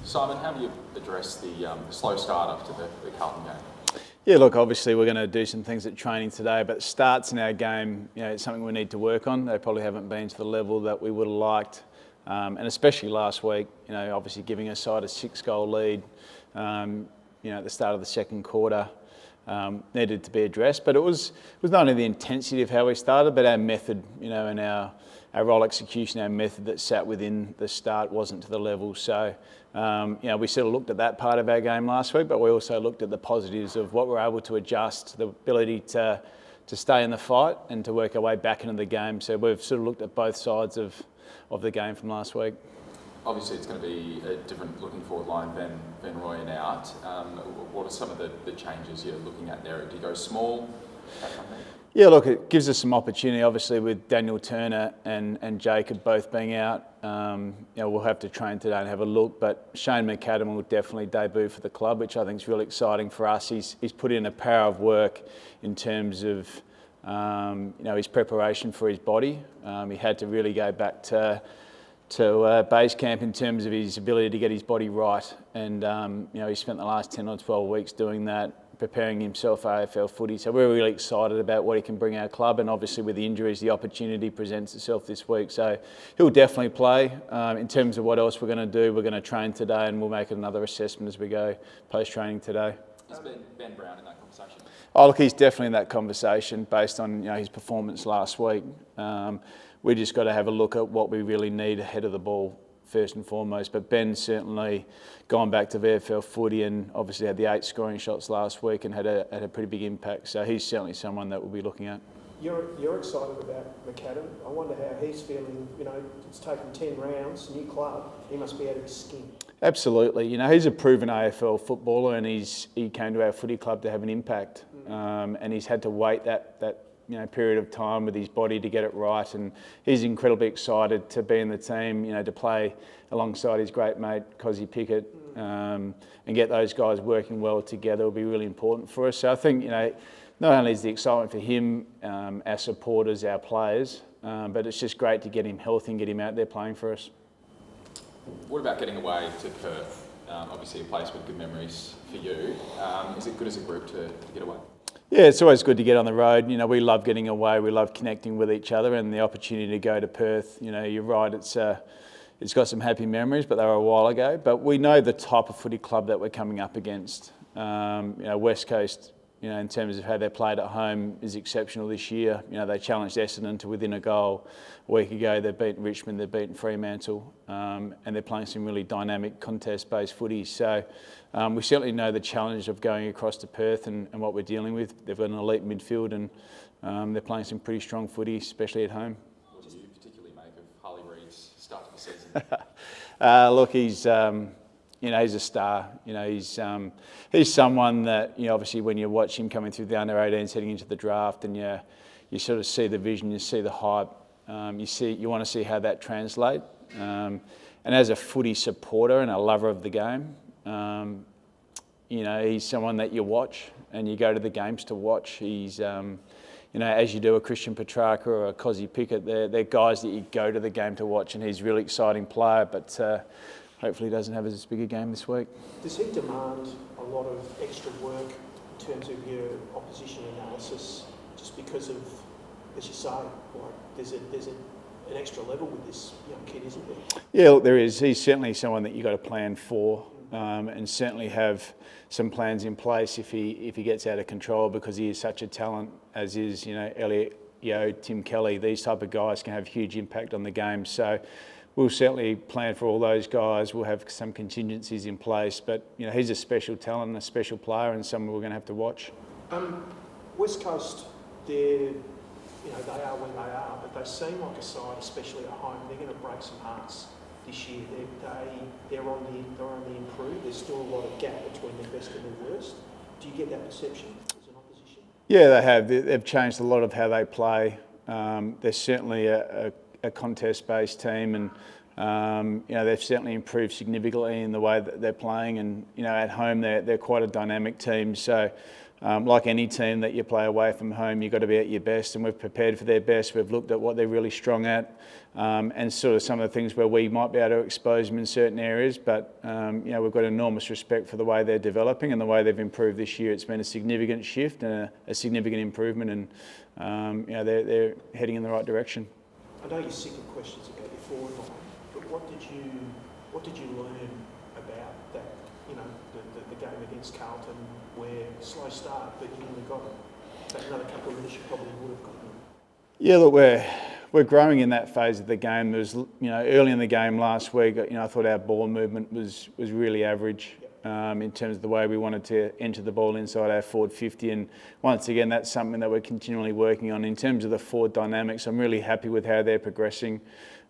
Simon, how do you address the slow start up to the Carlton game? Yeah, look, obviously we're going to do some things at training today, but starts in our game, it's something we need to work on. They probably haven't been to the level that we would have liked, and especially last week, obviously giving a side a 6-goal lead, at the start of the second quarter, needed to be addressed. But it was not only the intensity of how we started, but our method, and our role execution, our method that sat within the start wasn't to the level. So, we sort of looked at that part of our game last week, but we also looked at the positives of what we're able to adjust, the ability to stay in the fight and to work our way back into the game. So we've sort of looked at both sides of the game from last week. Obviously, it's going to be a different looking forward line than Van Rooyen out. What are some of the changes you're looking at there? Do you go small? Yeah, look, it gives us some opportunity, obviously, with Daniel Turner and Jacob both being out. We'll have to train today and have a look, but Shane McAdam will definitely debut for the club, which I think is really exciting for us. He's put in a power of work in terms of his preparation for his body. He had to really go back to base camp in terms of his ability to get his body right, and he spent the last 10 or 12 weeks doing that, preparing himself for AFL footy. So we're really excited about what he can bring our club, and obviously with the injuries, the opportunity presents itself this week. So he'll definitely play. In terms of what else we're going to do, we're going to train today, and we'll make another assessment as we go post-training today. Is Ben Brown in that conversation? Oh, look, he's definitely in that conversation based on his performance last week. We just got to have a look at what we really need ahead of the ball first and foremost. But Ben's certainly gone back to VFL footy and obviously had the 8 scoring shots last week and had a pretty big impact. So he's certainly someone that we'll be looking at. You're excited about McAdam. I wonder how he's feeling. It's taken 10 rounds, new club. He must be out of his skin. Absolutely. He's a proven AFL footballer, and he came to our footy club to have an impact. And he's had to wait that period of time with his body to get it right, and he's incredibly excited to be in the team, to play alongside his great mate Cozzy Pickett, and get those guys working well together will be really important for us. So I think, not only is the excitement for him, our supporters, our players, but it's just great to get him healthy and get him out there playing for us. What about getting away to Perth? Obviously a place with good memories for you. Is it good as a group to get away? Yeah, it's always good to get on the road. We love getting away. We love connecting with each other, and the opportunity to go to Perth. You're right. It's got some happy memories, but they were a while ago. But we know the type of footy club that we're coming up against. West Coast, in terms of how they played at home, is exceptional this year. They challenged Essendon to within a goal a week ago. They've beaten Richmond, they've beaten Fremantle, and they're playing some really dynamic contest-based footy. So we certainly know the challenge of going across to Perth and what we're dealing with. They've got an elite midfield, and they're playing some pretty strong footy, especially at home. What do you particularly make of Harley Reid's start to the season? Look, he's a star. He's someone that, obviously when you watch him coming through the under-18s heading into the draft, and you sort of see the vision, you see the hype, you want to see how that translates. And as a footy supporter and a lover of the game, he's someone that you watch and you go to the games to watch. He's, as you do a Christian Petrarca or a Cozzy Pickett, they're guys that you go to the game to watch, and he's a really exciting player, but hopefully he doesn't have as big a game this week. Does he demand a lot of extra work in terms of your opposition analysis, just because of, as you say, there's an extra level with this young kid, isn't there? Yeah, look, there is. He's certainly someone that you've got to plan for, and certainly have some plans in place if he gets out of control, because he is such a talent, as is Elliot Yeo, Tim Kelly. These type of guys can have huge impact on the game. So we'll certainly plan for all those guys. We'll have some contingencies in place, but he's a special talent and a special player, and someone we're going to have to watch. West Coast, they are where they are, but they seem like a side, especially at home. They're going to break some hearts this year. They're on the improve. There's still a lot of gap between the best and the worst. Do you get that perception as an opposition? Yeah, they have. They've changed a lot of how they play. They're certainly a contest-based team, and they've certainly improved significantly in the way that they're playing. And at home, they're quite a dynamic team. So like any team that you play away from home, you've got to be at your best, and we've prepared for their best. We've looked at what they're really strong at, and sort of some of the things where we might be able to expose them in certain areas. But we've got enormous respect for the way they're developing and the way they've improved this year. It's been a significant shift and a significant improvement, and they're heading in the right direction. I know you're sick of questions about your forward line, but what did you learn about that? The game against Carlton, where slow start, but you nearly got it. But another couple of minutes, you probably would have gotten it. Yeah, look, we're growing in that phase of the game. There was, early in the game last week, I thought our ball movement was really average. In terms of the way we wanted to enter the ball inside our forward 50, and once again that's something that we're continually working on. In terms of the forward dynamics, I'm really happy with how they're progressing,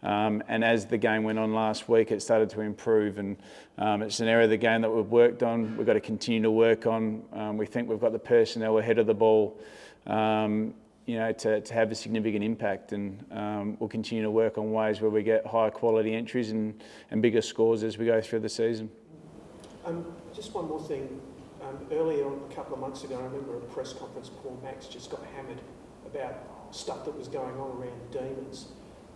and as the game went on last week it started to improve, and it's an area of the game that we've worked on. We've got to continue to work on. We think we've got the personnel ahead of the ball to have a significant impact, and we'll continue to work on ways where we get higher quality entries and bigger scores as we go through the season. Just one more thing. Earlier on, a couple of months ago, I remember at a press conference, Paul Max just got hammered about stuff that was going on around the Demons.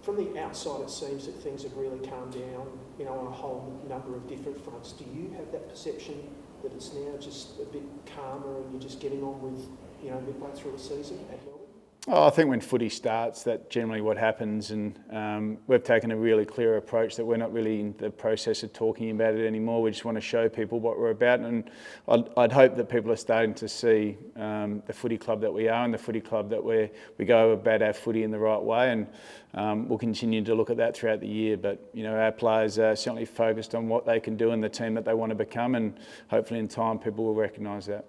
From the outside, it seems that things have really calmed down, on a whole number of different fronts. Do you have that perception that it's now just a bit calmer and you're just getting on with, midway through a season at Melbourne? Oh, I think when footy starts, that's generally what happens, and we've taken a really clear approach that we're not really in the process of talking about it anymore. We just want to show people what we're about, and I'd hope that people are starting to see the footy club that we are and the footy club that we go about our footy in the right way, and we'll continue to look at that throughout the year. But our players are certainly focused on what they can do and the team that they want to become, and hopefully in time people will recognise that.